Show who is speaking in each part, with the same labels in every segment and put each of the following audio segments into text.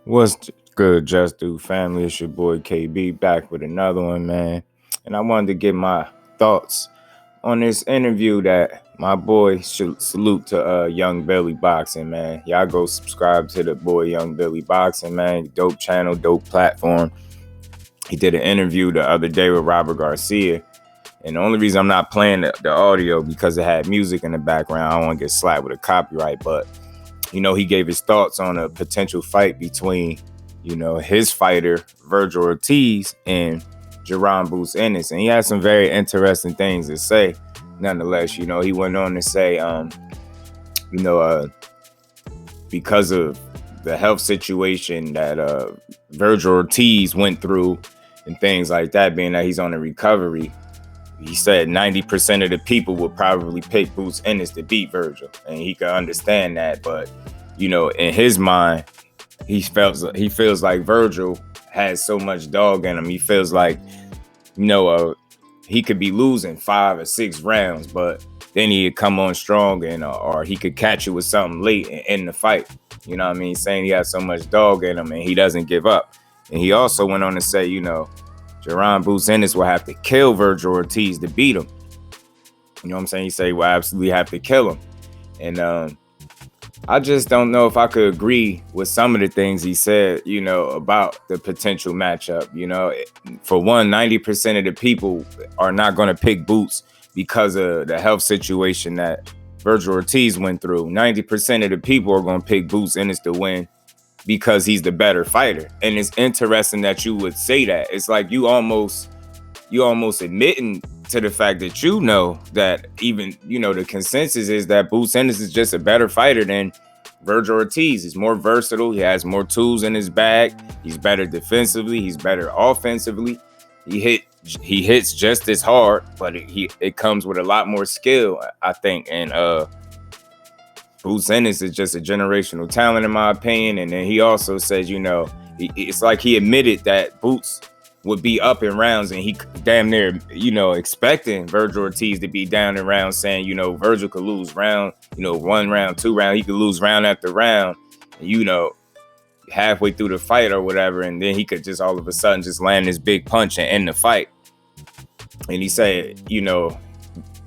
Speaker 1: What's good, Just Do family? It's your boy KB back with another one, man. And I wanted to get my thoughts on this interview that my boy should salute to Young Billy Boxing, man. Y'all go subscribe to the boy Young Billy Boxing, man. Dope channel, dope platform. He did an interview the other day with Robert Garcia. And the only reason I'm not playing the audio because it had music in the background. I don't want to get slapped with a copyright, but he gave his thoughts on a potential fight between, his fighter, VEGIRL Ortiz, and Jaron Boots Ennis. And he had some very interesting things to say. Nonetheless, he went on to say, because of the health situation that VEGIRL Ortiz went through and things like that, being that he's on a recovery, he said 90% of the people would probably pick Boots Ennis to beat VEGIRL, and he could understand that. But in his mind, he feels like VEGIRL has so much dog in him. He feels like he could be losing 5 or 6 rounds, but then he'd come on strong, and or he could catch you with something late and end the fight. You know what I mean? Saying he has so much dog in him and he doesn't give up. And he also went on to say, Jaron Boots Ennis will have to kill VEGIRL Ortiz to beat him. You know what I'm saying? He said he will absolutely have to kill him. And I just don't know if I could agree with some of the things he said, about the potential matchup. For one, 90% of the people are not going to pick Boots because of the health situation that VEGIRL Ortiz went through. 90% of the people are going to pick Boots Ennis to win because he's the better fighter. And it's interesting that you would say that. It's like you almost admitting to the fact that that even, the consensus is that Boots Ennis is just a better fighter than VEGIRL Ortiz. He's more versatile. He has more tools in his bag. He's better defensively. He's better offensively. He hits just as hard, but it comes with a lot more skill, I think. And Boots Ennis is just a generational talent, in my opinion. And then he also says, it's like he admitted that Boots would be up in rounds, and he damn near, expecting VEGIRL Ortiz to be down in rounds, saying, VEGIRL could lose round, 1 round, 2 round. He could lose round after round, halfway through the fight or whatever. And then he could just all of a sudden just land this big punch and end the fight. And he said,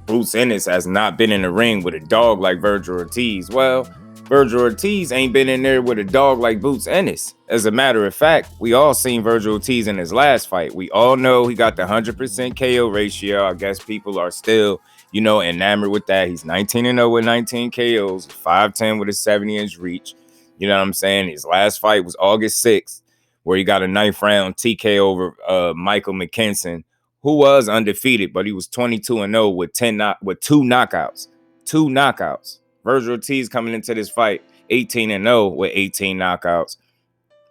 Speaker 1: Boots Ennis has not been in the ring with a dog like VEGIRL Ortiz. Well, VEGIRL Ortiz ain't been in there with a dog like Boots Ennis. As a matter of fact, we all seen VEGIRL Ortiz in his last fight. We all know he got the 100% KO ratio. I guess people are still, enamored with that. He's 19-0 with 19 KOs, 5'10" with a 70-inch reach. You know what I'm saying? His last fight was August 6th, where he got a 9th round TK over Michael McKinson, who was undefeated, but he was 22-0 with 2 knockouts. 2 knockouts. VEGIRL Ortiz coming into this fight 18-0 with 18 knockouts.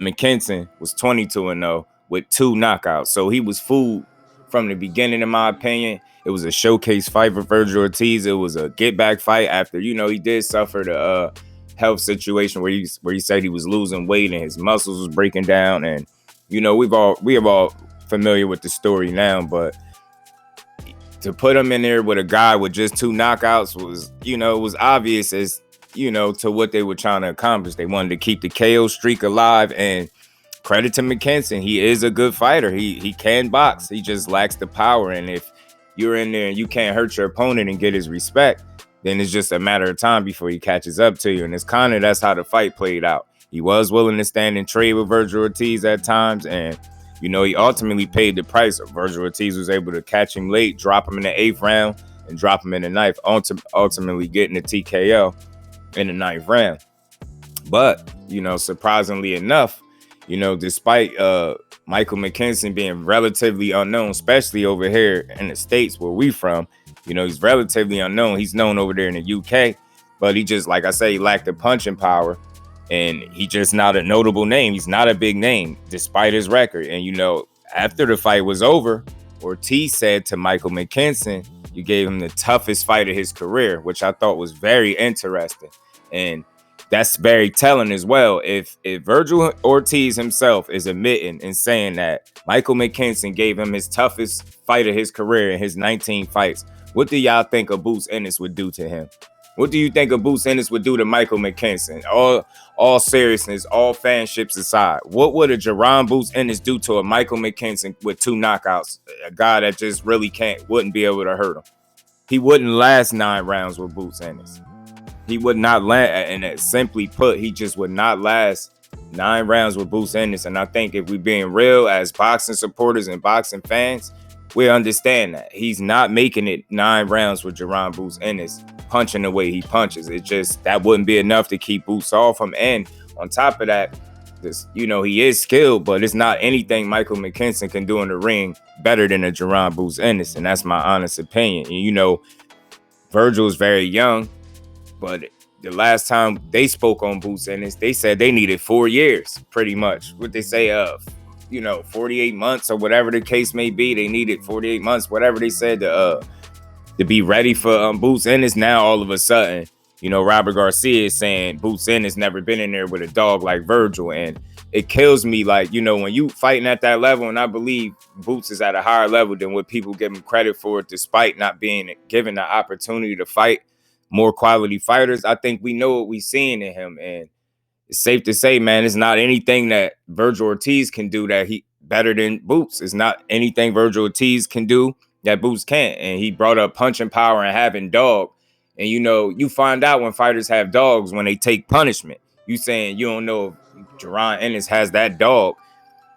Speaker 1: McKinson was 22-0 with 2 knockouts. So he was fooled from the beginning, in my opinion. It was a showcase fight for VEGIRL Ortiz. It was a get back fight after, he did suffer the health situation where he said he was losing weight and his muscles was breaking down. And we are all familiar with the story now, but to put him in there with a guy with just 2 knockouts was, it was obvious as, to what they were trying to accomplish. They wanted to keep the KO streak alive, and credit to McKinson. He is a good fighter. He can box. He just lacks the power. And if you're in there and you can't hurt your opponent and get his respect, then it's just a matter of time before he catches up to you. And that's how the fight played out. He was willing to stand and trade with VEGIRL Ortiz at times, and he ultimately paid the price. VEGIRL Ortiz was able to catch him late, drop him in the 8th round, and drop him in the 9th, ultimately getting the TKO in the 9th round. But, surprisingly enough, despite Michael McKinson being relatively unknown, especially over here in the States where we from, he's relatively unknown. He's known over there in the UK, but he just, like I say, he lacked the punching power. And he just not a notable name. He's not a big name, despite his record. And, after the fight was over, Ortiz said to Michael McKinson, you gave him the toughest fight of his career, which I thought was very interesting. And that's very telling as well. If VEGIRL Ortiz himself is admitting and saying that Michael McKinson gave him his toughest fight of his career in his 19 fights, what do y'all think a Boots Ennis would do to him? What do you think a Boots Ennis would do to Michael McKinson? All seriousness, all fanships aside, what would a Jerron Boots Ennis do to a Michael McKinson with 2 knockouts? A guy that just really wouldn't be able to hurt him. He wouldn't last 9 rounds with Boots Ennis. He would not last, and simply put, he just would not last 9 rounds with Boots Ennis. And I think if we're being real as boxing supporters and boxing fans, we understand that he's not making it 9 rounds with Jerron Boots Ennis punching the way he punches. It just, that wouldn't be enough to keep Boots off him. And on top of that, this, he is skilled, but it's not anything Michael McKinson can do in the ring better than a Jerron Boots Ennis. And that's my honest opinion. And Virgil is very young, but the last time they spoke on Boots Ennis, they said they needed 4 years, pretty much. What they say, 48 months or whatever the case may be. They needed 48 months, whatever they said, to be ready for Boots Ennis. Now all of a sudden, Robert Garcia is saying Boots Ennis never been in there with a dog like Virgil. And it kills me, like, when you fighting at that level, and I believe Boots is at a higher level than what people give him credit for, despite not being given the opportunity to fight more quality fighters. I think we know what we're seeing in him, and it's safe to say, man, it's not anything that Virgil Ortiz can do that he better than Boots. It's not anything Virgil Ortiz can do that Boots can't. And he brought up punching power and having dog. And you find out when fighters have dogs when they take punishment. You saying you don't know if Jerron Ennis has that dog.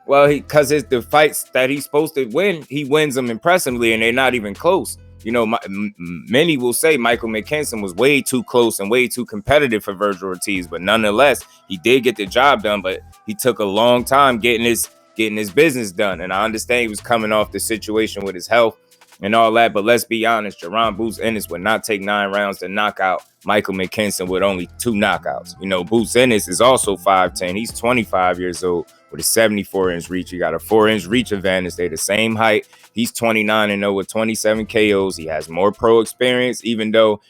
Speaker 1: Well, because it's the fights that he's supposed to win, he wins them impressively, and they're not even close. Many will say Michael McKinson was way too close and way too competitive for Virgil Ortiz, but nonetheless, he did get the job done, but he took a long time getting his business done. And I understand he was coming off the situation with his health and all that, but let's be honest, Jerron Boots Ennis would not take 9 rounds to knock out Michael McKinson with only 2 knockouts. Boots Ennis is also 5'10". He's 25 years old with a 74-inch reach. He got a 4-inch reach advantage. They're the same height. He's 29-0 with 27 KOs. He has more pro experience, even though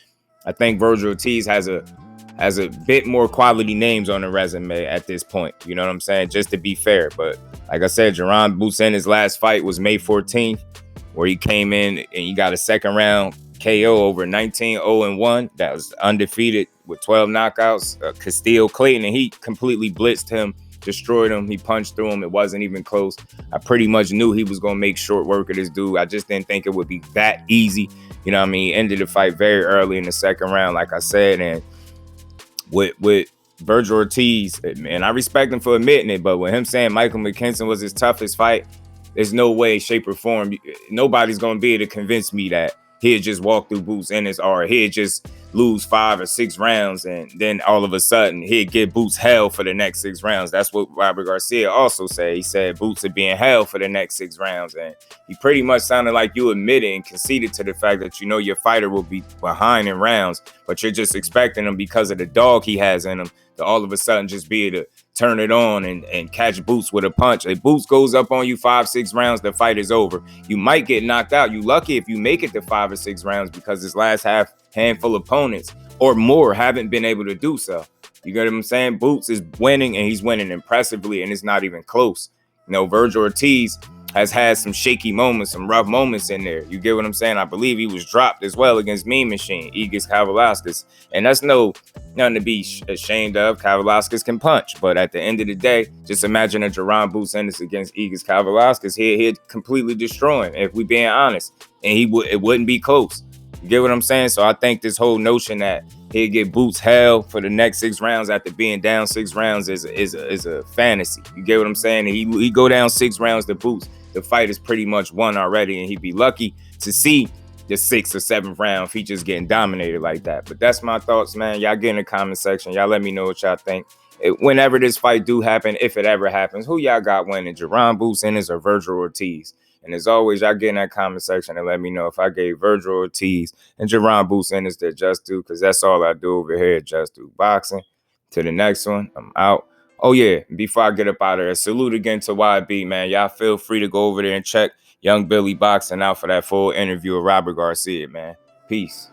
Speaker 1: I think Virgil Ortiz has a bit more quality names on the resume at this point. You know what I'm saying? Just to be fair. But like I said, Jerron Boots Ennis' last fight was May 14th, where he came in and he got a 2nd round KO over 19-0-1. That was undefeated with 12 knockouts. Castillo Clayton, and he completely blitzed him, destroyed him. He punched through him. It wasn't even close. I pretty much knew he was going to make short work of this dude. I just didn't think it would be that easy. He ended the fight very early in the 2nd round, like I said. And with Virgil Ortiz, and I respect him for admitting it, but with him saying Michael McKinson was his toughest fight, there's no way, shape, or form, nobody's going to be able to convince me that he'd just walk through Boots Ennis, or he'd just lose 5 or 6 rounds, and then all of a sudden he'd give Boots hell for the next 6 rounds. That's what Robert Garcia also said. He said Boots would be in hell for the next 6 rounds, and he pretty much sounded like you admitted and conceded to the fact that your fighter will be behind in rounds, but you're just expecting him, because of the dog he has in him, to all of a sudden just be able to turn it on and catch Boots with a punch. If Boots goes up on you 5-6 rounds, the fight is over. You might get knocked out. You lucky if you make it to 5 or 6 rounds, because his last handful of opponents or more haven't been able to do so. You get what I'm saying? Boots is winning, and he's winning impressively, and it's not even close. Virgil Ortiz has had some shaky moments, some rough moments in there. You get what I'm saying? I believe he was dropped as well against Mean Machine, Igis Kavaliauskas. And that's nothing to be ashamed of. Kavaliauskas can punch. But at the end of the day, just imagine a Jerron Boots Ennis against Igis Kavaliauskas. He'd completely destroy him, if we being honest. And it wouldn't be close. You get what I'm saying? So I think this whole notion that he'd get Boots hell for the next 6 rounds after being down 6 rounds is a fantasy. You get what I'm saying? He go down 6 rounds to Boots, the fight is pretty much won already, and he'd be lucky to see the 6th or 7th round if he just getting dominated like that. But that's my thoughts, man. Y'all get in the comment section. Y'all let me know what y'all think. Whenever this fight do happen, if it ever happens, who y'all got winning, Jerron Boots Ennis or Virgil Ortiz? And as always, y'all get in that comment section and let me know if I gave Virgil Ortiz and Jerron Boots Ennis their just due, because that's all I do over here at Just Do Boxing. To the next one, I'm out. Oh, yeah, before I get up out of here, salute again to YB, man. Y'all feel free to go over there and check Young Billy Boxing out for that full interview with Robert Garcia, man. Peace.